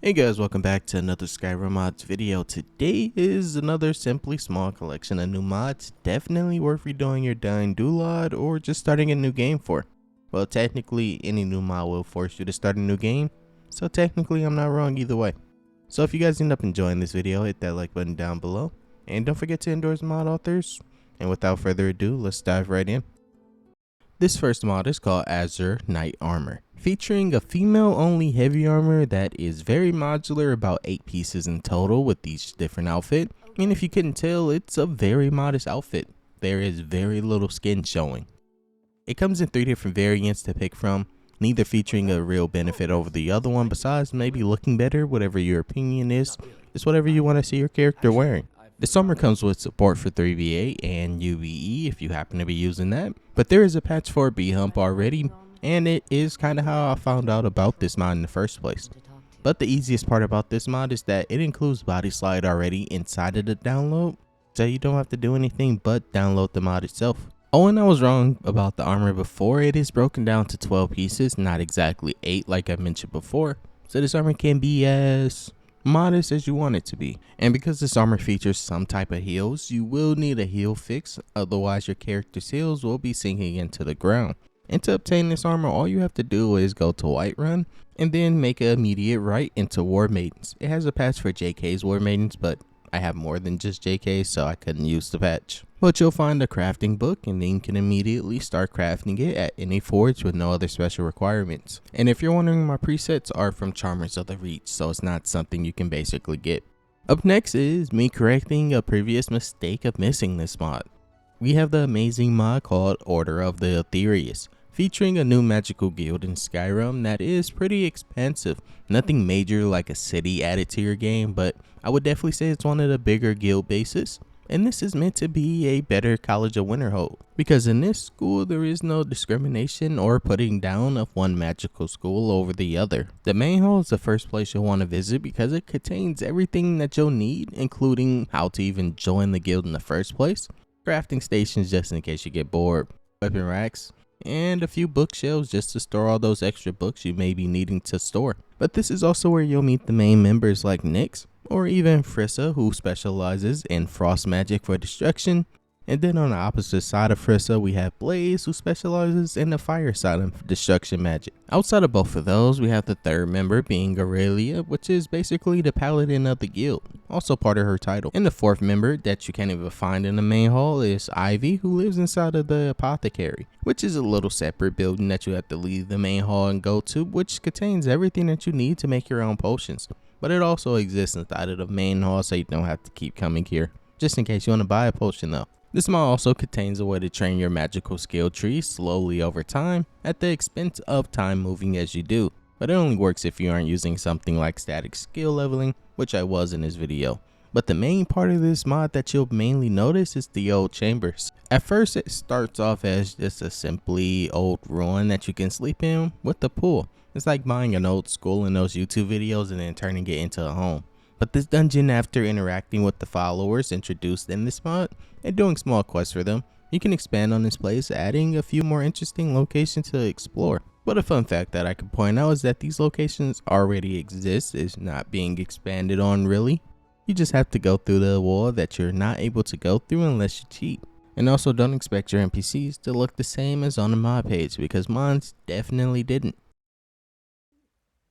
Hey guys, welcome back to another Skyrim mods video. Today is another simply small collection of new mods, definitely worth redoing your dying Dulod or just starting a new game for. Well, technically any new mod will force you to start a new game, so technically I'm not wrong either way. So if you guys end up enjoying this video, hit that like button down below, and don't forget to endorse mod authors. And without further ado, let's dive right in. This first mod is called Azure Knight armor, featuring a female-only heavy armor that is very modular, about 8 pieces in total with each different outfit. And if you couldn't tell, it's a very modest outfit. There is very little skin showing. It comes in 3 different variants to pick from, neither featuring a real benefit over the other one besides maybe looking better. Whatever your opinion is, it's whatever you want to see your character wearing. This armor comes with support for 3v8 and UVE if you happen to be using that, but there is a patch for B-Hump already, and it is kind of how I found out about this mod in the first place. But the easiest part about this mod is that it includes body slide already inside of the download, so you don't have to do anything but download the mod itself. Oh, and I was wrong about the armor before. It is broken down to 12 pieces, not exactly 8 like I mentioned before, so this armor can be as modest as you want it to be. And because this armor features some type of heals, you will need a heal fix, otherwise your character's heals will be sinking into the ground. And to obtain this armor, all you have to do is go to Whiterun and then make an immediate right into War Maidens. It has a patch for JK's War Maidens, but I have more than just JK, so I couldn't use the patch. But you'll find a crafting book and then you can immediately start crafting it at any forge with no other special requirements. And if you're wondering, my presets are from Charmers of the Reach, so it's not something you can basically get. Up next is me correcting a previous mistake of missing this mod. We have the amazing mod called Order of the Aetherius, featuring a new magical guild in Skyrim that is pretty expensive. Nothing major like a city added to your game, but I would definitely say it's one of the bigger guild bases. And this is meant to be a better College of Winterhold, because in this school there is no discrimination or putting down of one magical school over the other. The main hall is the first place you'll want to visit because it contains everything that you'll need, including how to even join the guild in the first place, crafting stations just in case you get bored, weapon racks, and a few bookshelves just to store all those extra books you may be needing to store. But this is also where you'll meet the main members like Nyx, or even Frissa, who specializes in frost magic for destruction. And then on the opposite side of Frissa, we have Blaze, who specializes in the fire side of destruction magic. Outside of both of those, we have the third member being Aurelia, which is basically the paladin of the guild, also part of her title. And the fourth member that you can't even find in the main hall is Ivy, who lives inside of the apothecary, which is a little separate building that you have to leave the main hall and go to, which contains everything that you need to make your own potions. But it also exists inside of the main hall, so you don't have to keep coming here, just in case you want to buy a potion though. This mod also contains a way to train your magical skill tree slowly over time, at the expense of time moving as you do. But it only works if you aren't using something like static skill leveling, which I was in this video. But the main part of this mod that you'll mainly notice is the old chambers. At first it starts off as just a simply old ruin that you can sleep in with a pool. It's like buying an old school in those YouTube videos and then turning it into a home. But this dungeon, after interacting with the followers introduced in this mod and doing small quests for them, you can expand on this place, adding a few more interesting locations to explore. But a fun fact that I can point out is that these locations already exist, is not being expanded on really. You just have to go through the wall that you're not able to go through unless you cheat. And also don't expect your NPCs to look the same as on the mod page, because mods definitely didn't.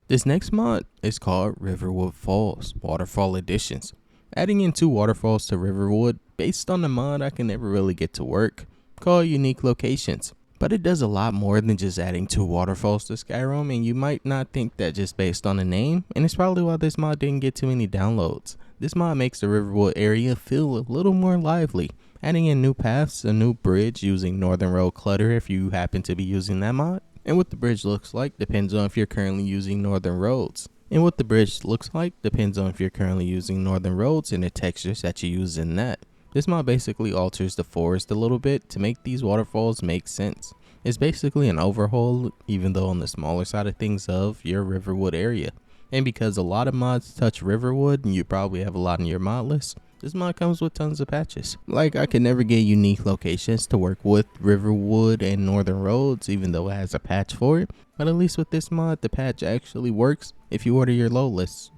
This next mod is called Riverwood Falls, Waterfall Editions. Adding in 2 waterfalls to Riverwood, based on the mod I can never really get to work, called Unique Locations. But it does a lot more than just adding 2 waterfalls to Skyrim, and you might not think that just based on the name, and it's probably why this mod didn't get too many downloads. This mod makes the Riverwood area feel a little more lively, adding in new paths, a new bridge using Northern Road Clutter if you happen to be using that mod. And what the bridge looks like depends on if you're currently using Northern Roads. And what the bridge looks like depends on if you're currently using Northern Roads and the textures that you use in that. This mod basically alters the forest a little bit to make these waterfalls make sense. It's basically an overhaul, even though on the smaller side of things, of your Riverwood area. And because a lot of mods touch Riverwood and you probably have a lot on your mod list, this mod comes with tons of patches. Like, I can never get unique locations to work with Riverwood and Northern Roads, even though it has a patch for it. But at least with this mod, the patch actually works if you order your low lists.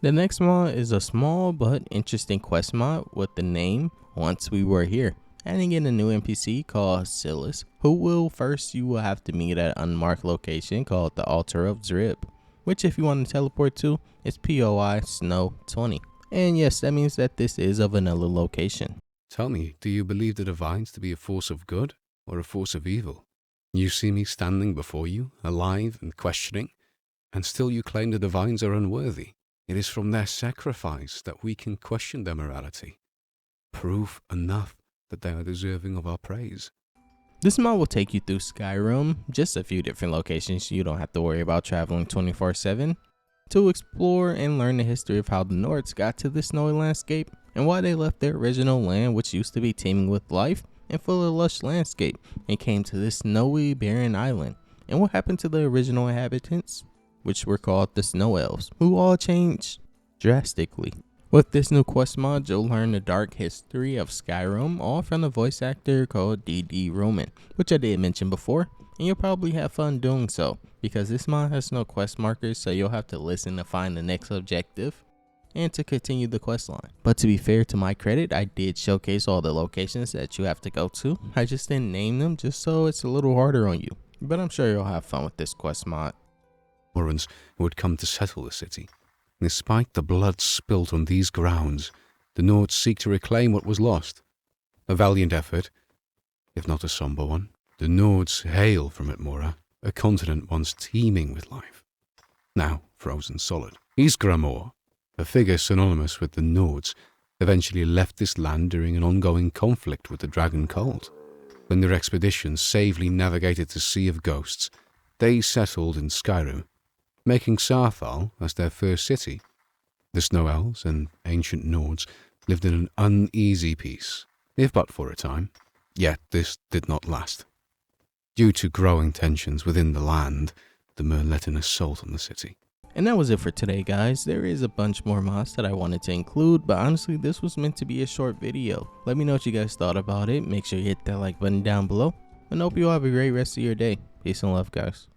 The next mod is a small but interesting quest mod with the name Once We Were Here, adding in a new NPC called Silas, who you will have to meet at an unmarked location called the Altar of Zrib, which if you want to teleport to, is POI Snow 20. And yes, that means that this is a vanilla location. Tell me, do you believe the divines to be a force of good or a force of evil? You see me standing before you, alive and questioning, and still you claim the divines are unworthy. It is from their sacrifice that we can question their morality. Proof enough that they are deserving of our praise. This mod will take you through Skyrim, just a few different locations you don't have to worry about traveling 24/7, to explore and learn the history of how the Nords got to this snowy landscape and why they left their original land, which used to be teeming with life and full of lush landscape, and came to this snowy, barren island, and what happened to the original inhabitants, which were called the Snow Elves, who all changed drastically. With this new quest mod, you'll learn the dark history of Skyrim, all from the voice actor called D.D. Roman, which I did mention before, and you'll probably have fun doing so, because this mod has no quest markers, so you'll have to listen to find the next objective and to continue the quest line. But to be fair, to my credit, I did showcase all the locations that you have to go to. I just didn't name them just so it's a little harder on you, but I'm sure you'll have fun with this quest mod. Warrens who had come to settle the city. Despite the blood spilt on these grounds, the Nords seek to reclaim what was lost. A valiant effort, if not a somber one. The Nords hail from Etmora, a continent once teeming with life, now frozen solid. Ysgramor, a figure synonymous with the Nords, eventually left this land during an ongoing conflict with the Dragon Cult. When their expedition safely navigated the Sea of Ghosts, they settled in Skyrim, making Saarthal as their first city. The Snow Elves and ancient Nords lived in an uneasy peace, if but for a time. Yet this did not last. Due to growing tensions within the land, the Mer let in assault on the city. And that was it for today, guys. There is a bunch more mods that I wanted to include, but honestly, this was meant to be a short video. Let me know what you guys thought about it. Make sure you hit that like button down below, and hope you all have a great rest of your day. Peace and love, guys.